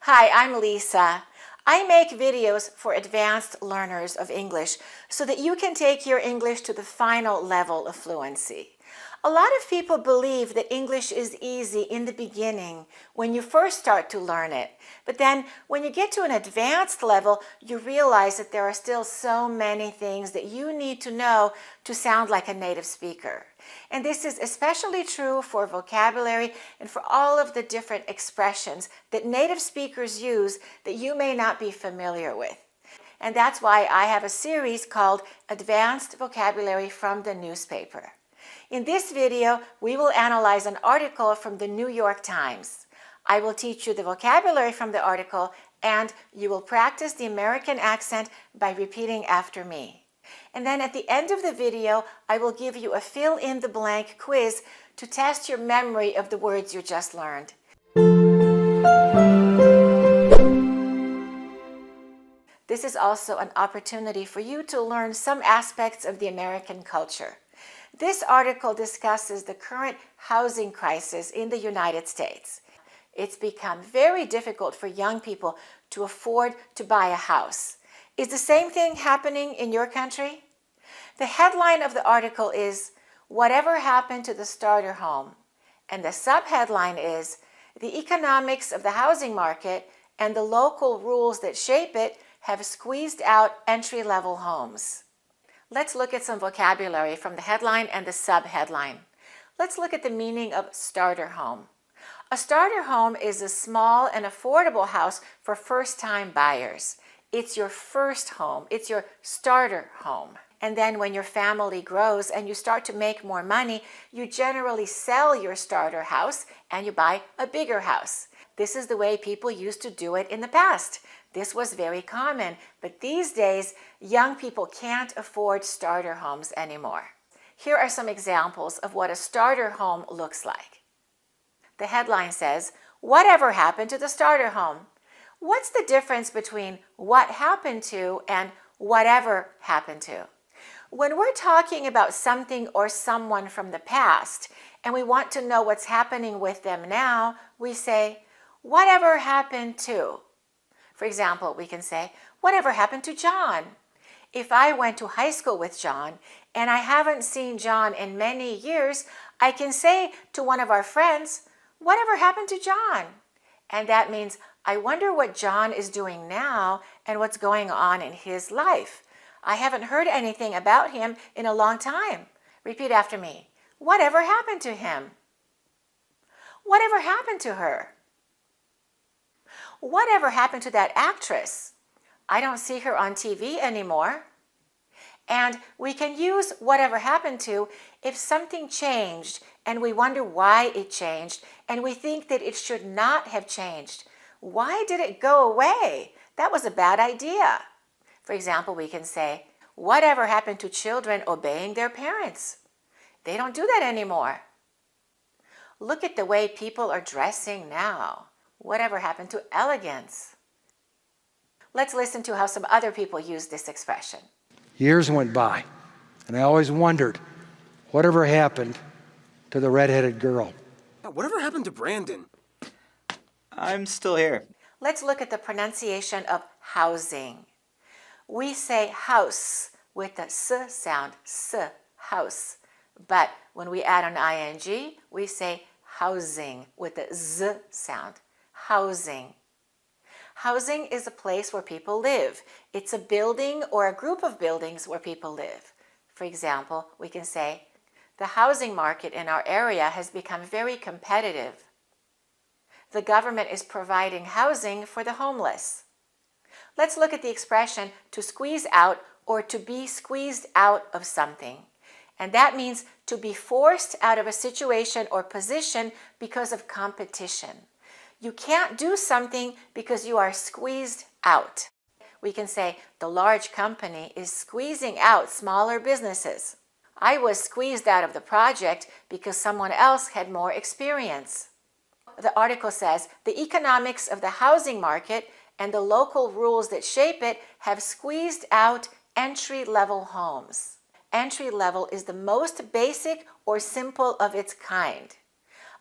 Hi, I'm Lisa. I make videos for advanced learners of English so that you can take your English to the final level of fluency. A lot of people believe that English is easy in the beginning when you first start to learn it. But then when you get to an advanced level, you realize that there are still so many things that you need to know to sound like a native speaker. And this is especially true for vocabulary and for all of the different expressions that native speakers use that you may not be familiar with. And that's why I have a series called Advanced Vocabulary from the Newspaper. In this video, we will analyze an article from the New York Times. I will teach you the vocabulary from the article, and you will practice the American accent by repeating after me. And then at the end of the video, I will give you a fill-in-the-blank quiz to test your memory of the words you just learned. This is also an opportunity for you to learn some aspects of the American culture. This article discusses the current housing crisis in the United States. It's become very difficult for young people to afford to buy a house. Is the same thing happening in your country? The headline of the article is, "Whatever Happened to the Starter Home?" And the subheadline is, "The economics of the housing market and the local rules that shape it have squeezed out entry-level homes." Let's look at some vocabulary from the headline and the subheadline. Let's look at the meaning of starter home. A starter home is a small and affordable house for first-time buyers. It's your first home. It's your starter home. And then when your family grows and you start to make more money, you generally sell your starter house and you buy a bigger house. This is the way people used to do it in the past. This was very common, but these days, young people can't afford starter homes anymore. Here are some examples of what a starter home looks like. The headline says, "Whatever happened to the starter home?" What's the difference between what happened to and whatever happened to? When we're talking about something or someone from the past and we want to know what's happening with them now, we say, "Whatever happened to?" For example, we can say, "Whatever happened to John?" If I went to high school with John and I haven't seen John in many years, I can say to one of our friends, "Whatever happened to John?" And that means, I wonder what John is doing now and what's going on in his life. I haven't heard anything about him in a long time. Repeat after me. Whatever happened to him? Whatever happened to her? Whatever happened to that actress? I don't see her on TV anymore. And we can use whatever happened to if something changed and we wonder why it changed and we think that it should not have changed. Why did it go away? That was a bad idea. For example, we can say, "Whatever happened to children obeying their parents? They don't do that anymore." Look at the way people are dressing now. Whatever happened to elegance? Let's listen to how some other people use this expression. Years went by, and I always wondered, whatever happened to the redheaded girl? Whatever happened to Brandon? I'm still here. Let's look at the pronunciation of housing. We say house with the s sound, s, house. But when we add an ing, we say housing with the z sound, housing. Housing is a place where people live. It's a building or a group of buildings where people live. For example, we can say, "The housing market in our area has become very competitive." The government is providing housing for the homeless. Let's look at the expression to squeeze out or to be squeezed out of something. And that means to be forced out of a situation or position because of competition. You can't do something because you are squeezed out. We can say the large company is squeezing out smaller businesses. I was squeezed out of the project because someone else had more experience. The article says the economics of the housing market and the local rules that shape it have squeezed out entry-level homes. Entry-level is the most basic or simple of its kind.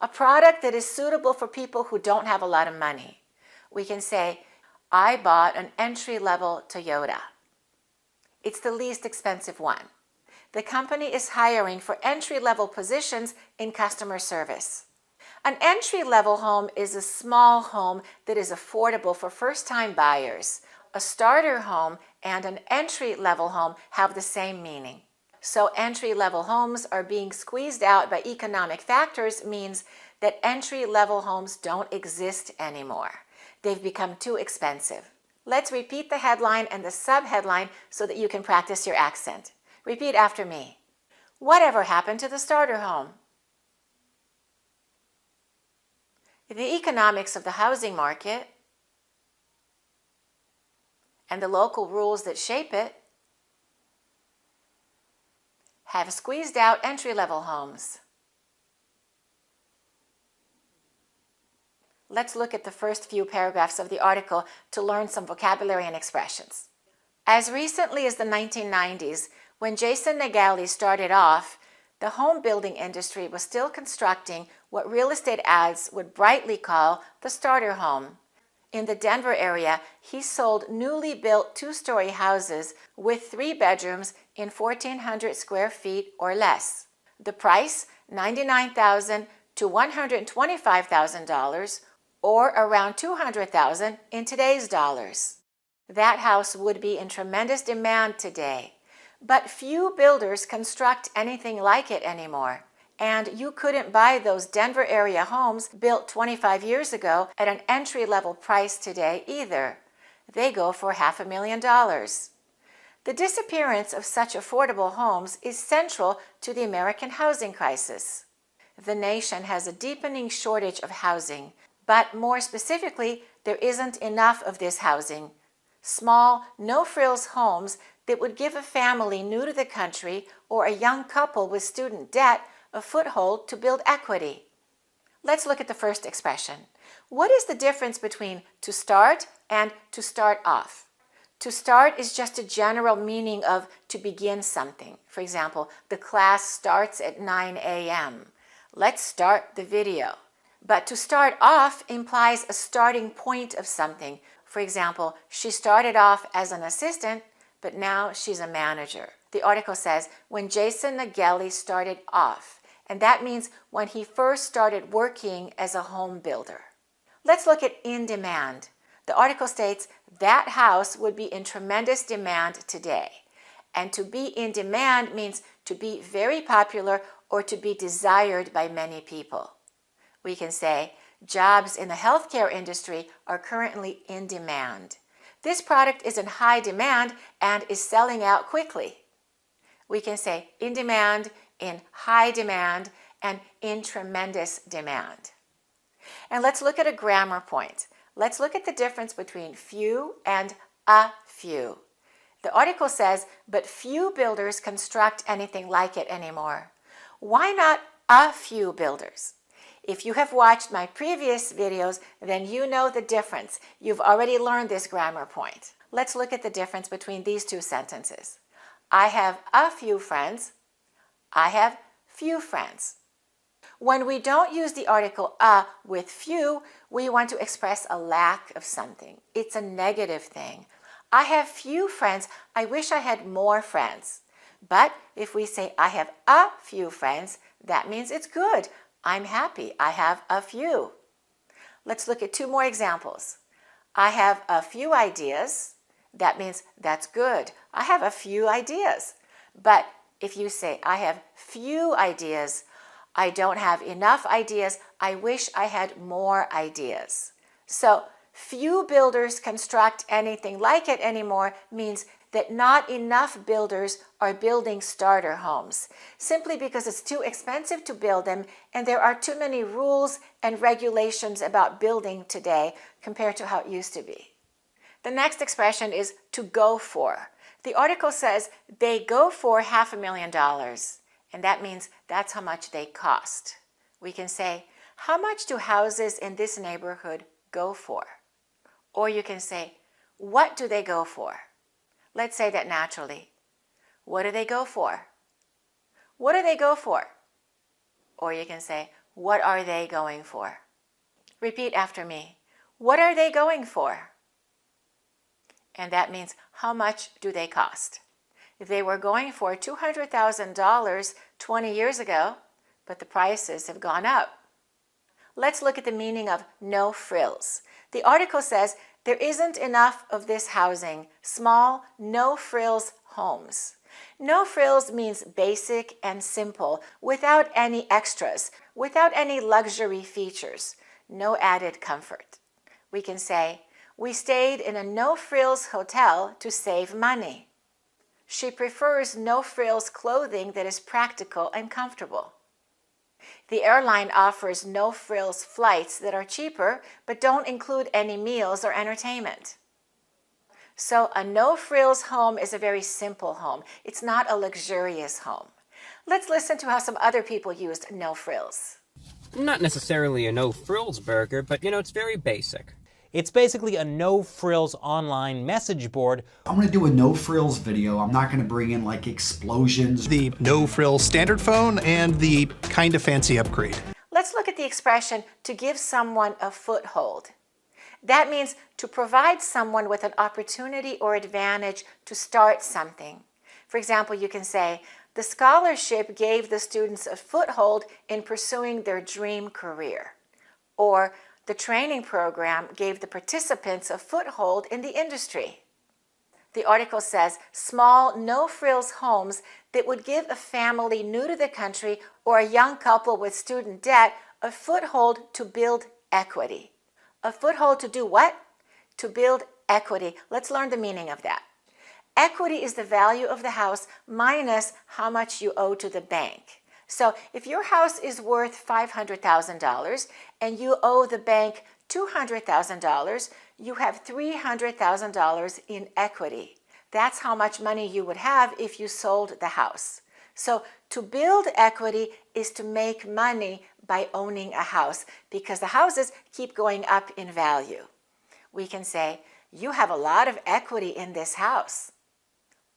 A product that is suitable for people who don't have a lot of money. We can say, I bought an entry-level Toyota. It's the least expensive one. The company is hiring for entry-level positions in customer service. An entry-level home is a small home that is affordable for first-time buyers. A starter home and an entry-level home have the same meaning. So entry-level homes are being squeezed out by economic factors means that entry-level homes don't exist anymore. They've become too expensive. Let's repeat the headline and the subheadline so that you can practice your accent. Repeat after me. Whatever happened to the starter home? The economics of the housing market and the local rules that shape it have squeezed out entry-level homes. Let's look at the first few paragraphs of the article to learn some vocabulary and expressions. As recently as the 1990s, when Jason Naegeli started off, the home building industry was still constructing what real estate ads would brightly call the starter home. In the Denver area, he sold newly built two-story houses with 3 bedrooms in 1,400 square feet or less. The price, $99,000 to $125,000, or around $200,000 in today's dollars. That house would be in tremendous demand today, but few builders construct anything like it anymore. And you couldn't buy those Denver area homes built 25 years ago at an entry-level price today either. They go for $500,000. The disappearance of such affordable homes is central to the American housing crisis. The nation has a deepening shortage of housing, but more specifically, there isn't enough of this housing. Small, no-frills homes that would give a family new to the country or a young couple with student debt a foothold to build equity. Let's look at the first expression. What is the difference between to start and to start off? To start is just a general meaning of to begin something. For example, the class starts at 9 a.m. Let's start the video. But to start off implies a starting point of something. For example, she started off as an assistant, but now she's a manager. The article says, when Jason Naegeli started off, and that means when he first started working as a home builder. Let's look at in demand. The article states that house would be in tremendous demand today. And to be in demand means to be very popular or to be desired by many people. We can say, jobs in the healthcare industry are currently in demand. This product is in high demand and is selling out quickly. We can say in demand, in high demand, and in tremendous demand. And let's look at a grammar point. Let's look at the difference between few and a few. The article says, but few builders construct anything like it anymore. Why not a few builders? If you have watched my previous videos, then you know the difference. You've already learned this grammar point. Let's look at the difference between these two sentences. I have a few friends. I have few friends. When we don't use the article a with few, we want to express a lack of something. It's a negative thing. I have few friends. I wish I had more friends. But if we say I have a few friends, that means it's good. I'm happy. I have a few. Let's look at 2 more examples. I have a few ideas. That means that's good. I have a few ideas. But if you say, I have few ideas, I don't have enough ideas, I wish I had more ideas. So, few builders construct anything like it anymore means that not enough builders are building starter homes, simply because it's too expensive to build them and there are too many rules and regulations about building today compared to how it used to be. The next expression is to go for. The article says they go for $500,000, and that means that's how much they cost. We can say, how much do houses in this neighborhood go for? Or you can say, what do they go for? Let's say that naturally. What do they go for? What do they go for? Or you can say, what are they going for? Repeat after me. What are they going for? And that means how much do they cost? If they were going for $200,000 20 years ago, but the prices have gone up. Let's look at the meaning of no frills. The article says there isn't enough of this housing, small, no frills homes. No frills means basic and simple, without any extras, without any luxury features, no added comfort. We can say, we stayed in a no-frills hotel to save money. She prefers no-frills clothing that is practical and comfortable. The airline offers no-frills flights that are cheaper but don't include any meals or entertainment. So a no-frills home is a very simple home. It's not a luxurious home. Let's listen to how some other people used no frills. Not necessarily a no-frills burger, but it's very basic. It's basically a no-frills online message board. I'm going to do a no-frills video. I'm not going to bring in like explosions. The no-frills standard phone and the kind of fancy upgrade. Let's look at the expression to give someone a foothold. That means to provide someone with an opportunity or advantage to start something. For example, you can say, the scholarship gave the students a foothold in pursuing their dream career. Or, the training program gave the participants a foothold in the industry. The article says small, no-frills homes that would give a family new to the country or a young couple with student debt a foothold to build equity. A foothold to do what? To build equity. Let's learn the meaning of that. Equity is the value of the house minus how much you owe to the bank. So if your house is worth $500,000 and you owe the bank $200,000, you have $300,000 in equity. That's how much money you would have if you sold the house. So to build equity is to make money by owning a house because the houses keep going up in value. We can say, you have a lot of equity in this house.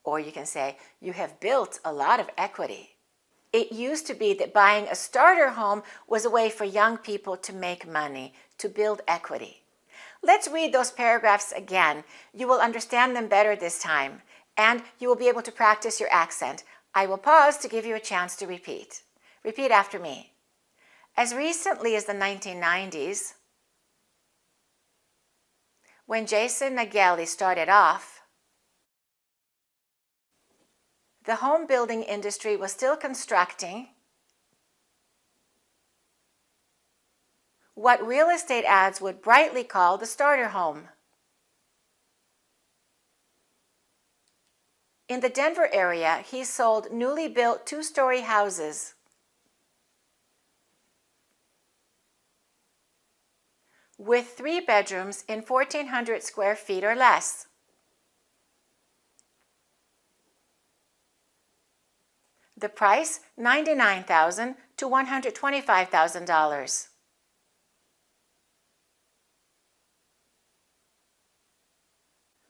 Or you can say, you have built a lot of equity. It used to be that buying a starter home was a way for young people to make money, to build equity. Let's read those paragraphs again. You will understand them better this time, and you will be able to practice your accent. I will pause to give you a chance to repeat. Repeat after me. As recently as the 1990s, when Jason Nageli started off, the home building industry was still constructing what real estate ads would brightly call the starter home. In the Denver area, he sold newly built two-story houses with 3 bedrooms in 1,400 square feet or less. The price, $99,000 to $125,000.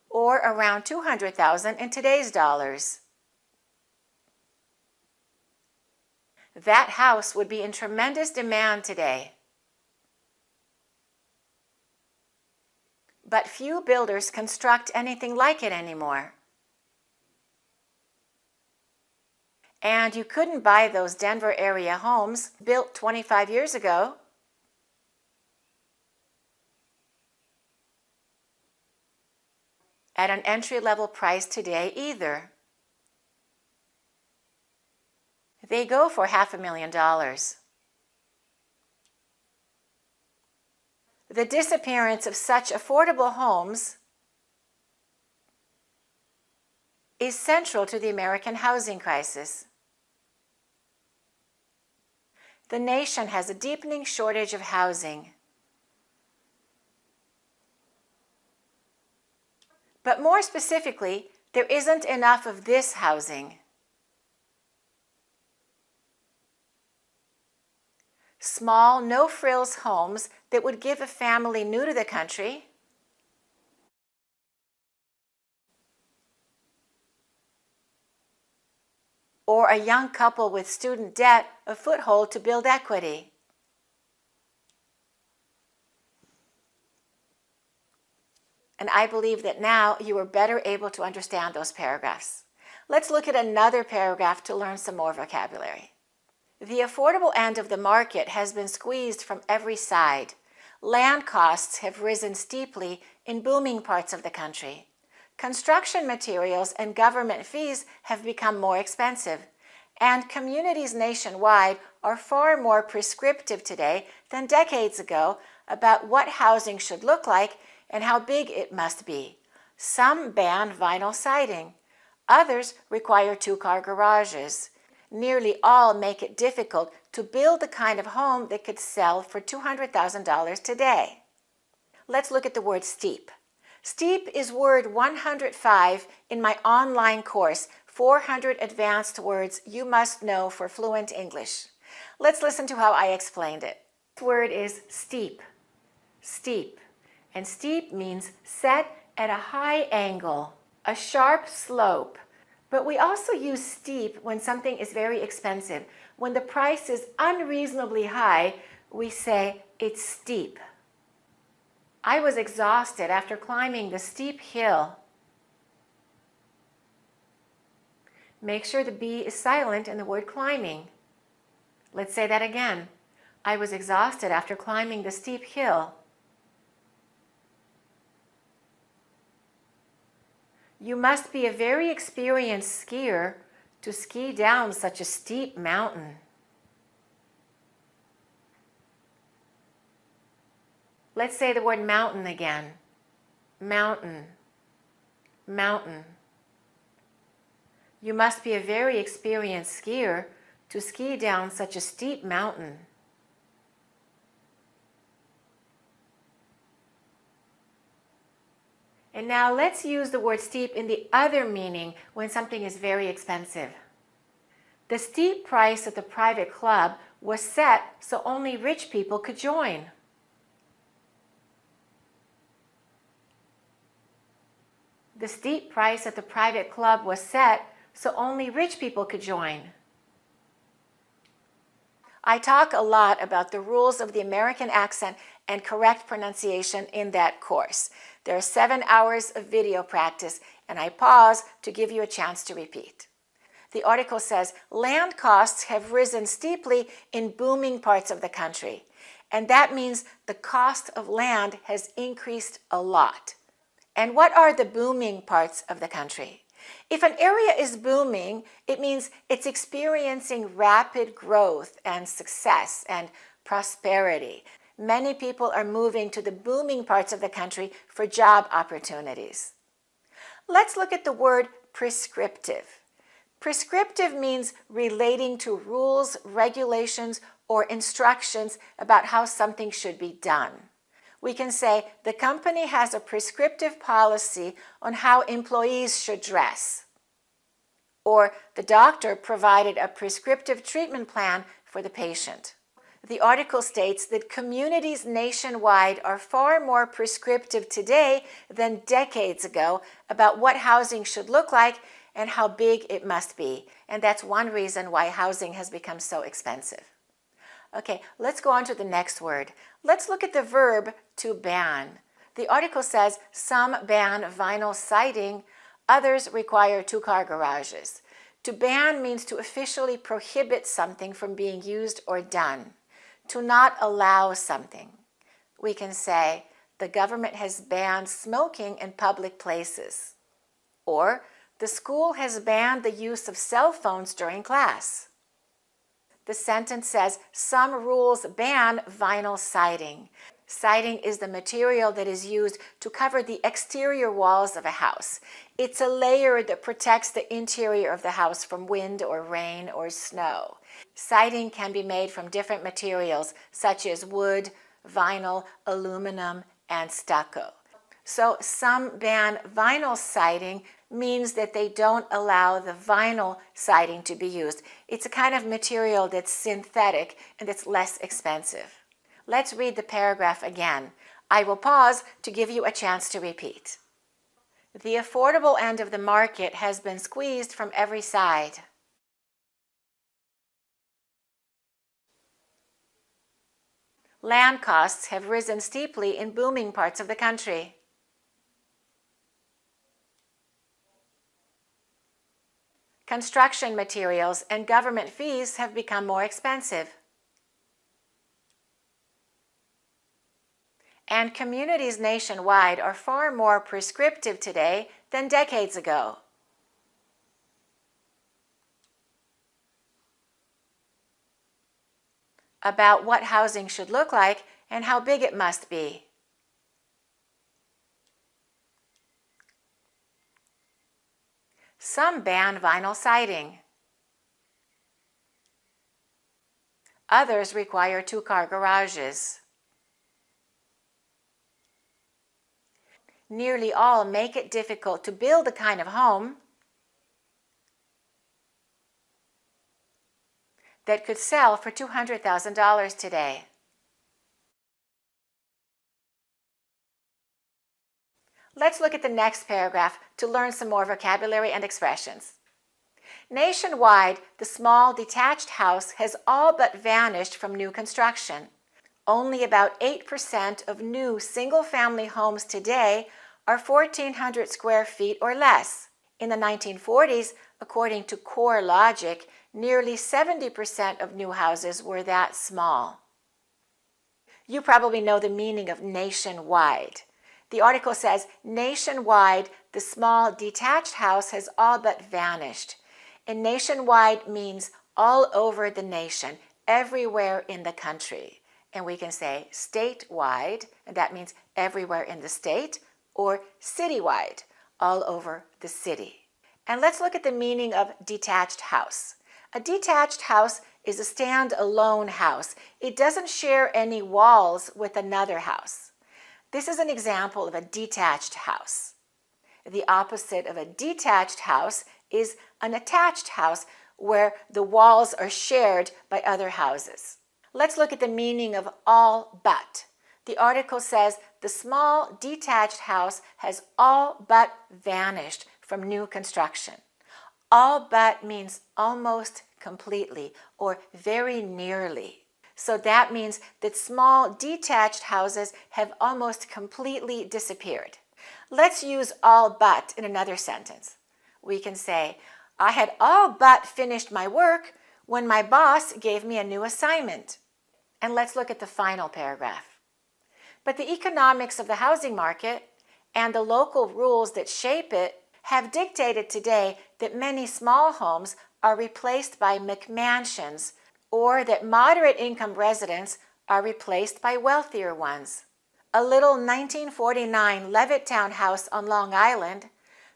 Or around $200,000 in today's dollars. That house would be in tremendous demand today. But few builders construct anything like it anymore. And you couldn't buy those Denver area homes built 25 years ago at an entry-level price today either. They go for $500,000. The disappearance of such affordable homes is central to the American housing crisis. The nation has a deepening shortage of housing. But more specifically, there isn't enough of this housing. Small, no-frills homes that would give a family new to the country or a young couple with student debt a foothold to build equity. and I believe that now you are better able to understand those paragraphs. Let's look at another paragraph to learn some more vocabulary. The affordable end of the market has been squeezed from every side. Land costs have risen steeply in booming parts of the country. Construction materials and government fees have become more expensive, and communities nationwide are far more prescriptive today than decades ago about what housing should look like and how big it must be. Some ban vinyl siding. Others require two-car garages. Nearly all make it difficult to build the kind of home that could sell for $200,000 today. Let's look at the word steep. Steep is word 105 in my online course, 400 Advanced Words You Must Know for Fluent English. Let's listen to how I explained it. The word is steep. Steep. And steep means set at a high angle, a sharp slope. But we also use steep when something is very expensive. When the price is unreasonably high, we say it's steep. I was exhausted after climbing the steep hill. Make sure the B is silent in the word climbing. Let's say that again. I was exhausted after climbing the steep hill. You must be a very experienced skier to ski down such a steep mountain. Let's say the word mountain again. Mountain. Mountain. You must be a very experienced skier to ski down such a steep mountain. And now let's use the word steep in the other meaning when something is very expensive. The steep price at the private club was set so only rich people could join. The steep price at the private club was set so only rich people could join. I talk a lot about the rules of the American accent and correct pronunciation in that course. There are 7 hours of video practice, and I pause to give you a chance to repeat. The article says, land costs have risen steeply in booming parts of the country, and that means the cost of land has increased a lot. And what are the booming parts of the country? If an area is booming, it means it's experiencing rapid growth and success and prosperity. Many people are moving to the booming parts of the country for job opportunities. Let's look at the word prescriptive. Prescriptive means relating to rules, regulations, or instructions about how something should be done. We can say the company has a prescriptive policy on how employees should dress. Or the doctor provided a prescriptive treatment plan for the patient. The article states that communities nationwide are far more prescriptive today than decades ago about what housing should look like and how big it must be. And that's one reason why housing has become so expensive. Okay, let's go on to the next word. Let's look at the verb to ban. The article says some ban vinyl siding, others require two-car garages. To ban means to officially prohibit something from being used or done. To not allow something. We can say the government has banned smoking in public places. Or the school has banned the use of cell phones during class. The sentence says, some rules ban vinyl siding. Siding is the material that is used to cover the exterior walls of a house. It's a layer that protects the interior of the house from wind or rain or snow. Siding can be made from different materials such as wood, vinyl, aluminum, and stucco. So some ban vinyl siding means that they don't allow the vinyl siding to be used. It's a kind of material that's synthetic and it's less expensive. Let's read the paragraph again. I will pause to give you a chance to repeat. The affordable end of the market has been squeezed from every side. Land costs have risen steeply in booming parts of the country. Construction materials and government fees have become more expensive. And communities nationwide are far more prescriptive today than decades ago. About what housing should look like and how big it must be. Some ban vinyl siding. Others require two-car garages. Nearly all make it difficult to build a kind of home that could sell for $200,000 today. Let's look at the next paragraph to learn some more vocabulary and expressions. Nationwide, the small detached house has all but vanished from new construction. Only about 8% of new single-family homes today are 1,400 square feet or less. In the 1940s, according to CoreLogic, nearly 70% of new houses were that small. You probably know the meaning of nationwide. The article says, nationwide, the small detached house has all but vanished. And nationwide means all over the nation, everywhere in the country. And we can say statewide, and that means everywhere in the state, or citywide, all over the city. And let's look at the meaning of detached house. A detached house is a stand-alone house. It doesn't share any walls with another house. This is an example of a detached house. The opposite of a detached house is an attached house where the walls are shared by other houses. Let's look at the meaning of all but. The article says the small detached house has all but vanished from new construction. All but means almost completely or very nearly. So that means that small detached houses have almost completely disappeared. Let's use all but in another sentence. We can say, I had all but finished my work when my boss gave me a new assignment. And let's look at the final paragraph. But the economics of the housing market and the local rules that shape it have dictated today that many small homes are replaced by McMansions, or that moderate income residents are replaced by wealthier ones. A little 1949 Levittown house on Long Island,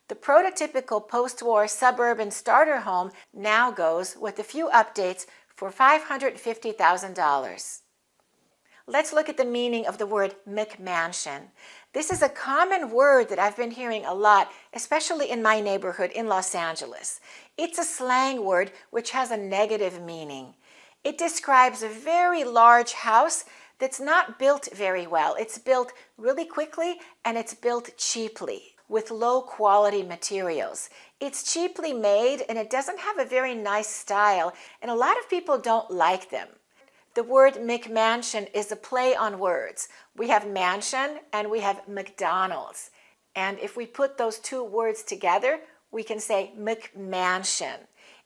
the prototypical post-war suburban starter home, now goes, with a few updates, for $550,000. Let's look at the meaning of the word McMansion. This is a common word that I've been hearing a lot, especially in my neighborhood in Los Angeles. It's a slang word which has a negative meaning. It describes a very large house that's not built very well. It's built really quickly and it's built cheaply with low quality materials. It's cheaply made and it doesn't have a very nice style, and a lot of people don't like them. The word McMansion is a play on words. We have mansion and we have McDonald's. And if we put those two words together, we can say McMansion.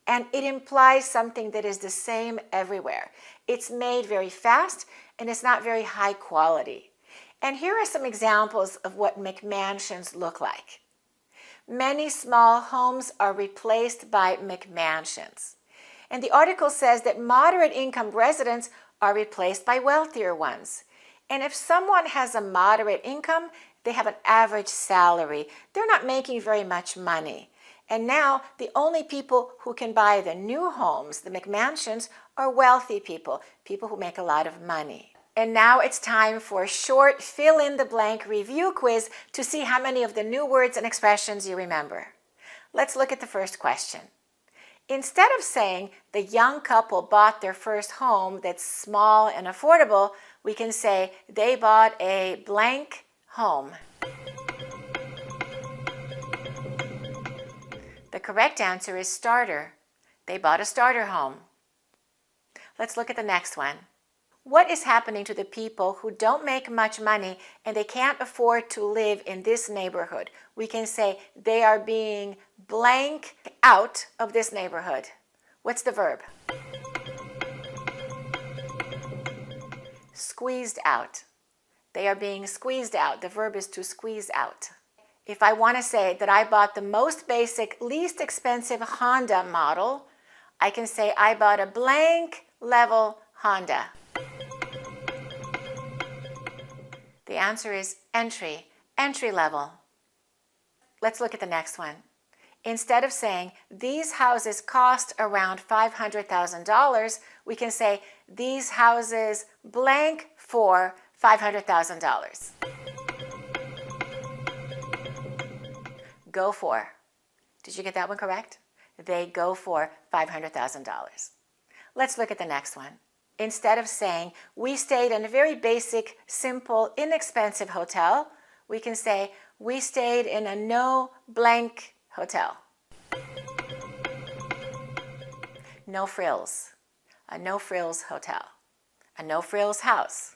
And it implies something that is the same everywhere. It's made very fast and it's not very high quality. And here are some examples of what McMansions look like. Many small homes are replaced by McMansions. And the article says that moderate income residents are replaced by wealthier ones. And if someone has a moderate income, they have an average salary. They're not making very much money. And now the only people who can buy the new homes, the McMansions, are wealthy people, people who make a lot of money. And now it's time for a short fill-in-the-blank review quiz to see how many of the new words and expressions you remember. Let's look at the first question. Instead of saying the young couple bought their first home that's small and affordable, we can say they bought a blank home. The correct answer is starter. They bought a starter home. Let's look at the next one. What is happening to the people who don't make much money and they can't afford to live in this neighborhood? We can say they are being blank out of this neighborhood. What's the verb? Squeezed out. They are being squeezed out. The verb is to squeeze out. If I want to say that I bought the most basic, least expensive Honda model, I can say I bought a blank level Honda. The answer is entry level. Let's look at the next one. Instead of saying these houses cost around $500,000, we can say these houses blank for $500,000. Go for. Did you get that one correct? They go for $500,000. Let's look at the next one. Instead of saying we stayed in a very basic, simple, inexpensive hotel, we can say we stayed in a no blank hotel. No frills. A no frills hotel. A no frills house.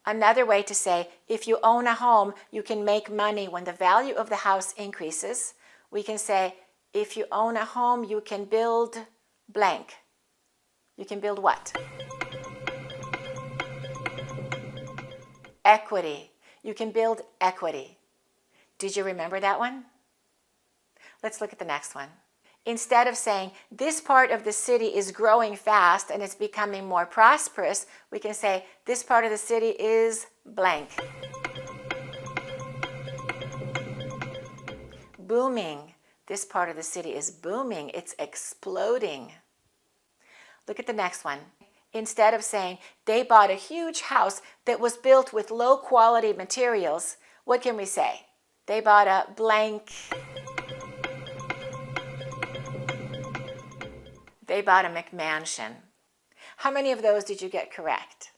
Another way to say if you own a home, you can make money when the value of the house increases. We can say if you own a home, you can build blank. You can build what? Equity. You can build equity. Did you remember that one? Let's look at the next one. Instead of saying this part of the city is growing fast and it's becoming more prosperous, we can say this part of the city is blank. Booming. This part of the city is booming. It's exploding. Look at the next one. Instead of saying they bought a huge house that was built with low quality materials, what can we say? They bought a blank. They bought a McMansion. How many of those did you get correct?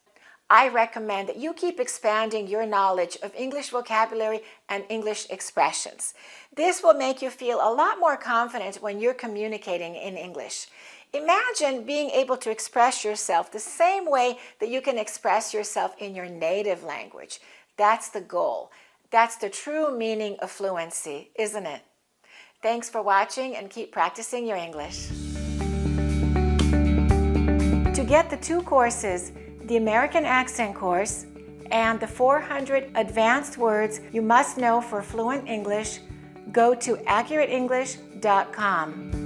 I recommend that you keep expanding your knowledge of English vocabulary and English expressions. This will make you feel a lot more confident when you're communicating in English. Imagine being able to express yourself the same way that you can express yourself in your native language. That's the goal. That's the true meaning of fluency, isn't it? Thanks for watching and keep practicing your English. To get the two courses, the American Accent course and the 400 advanced words you must know for fluent English, go to AccurateEnglish.com.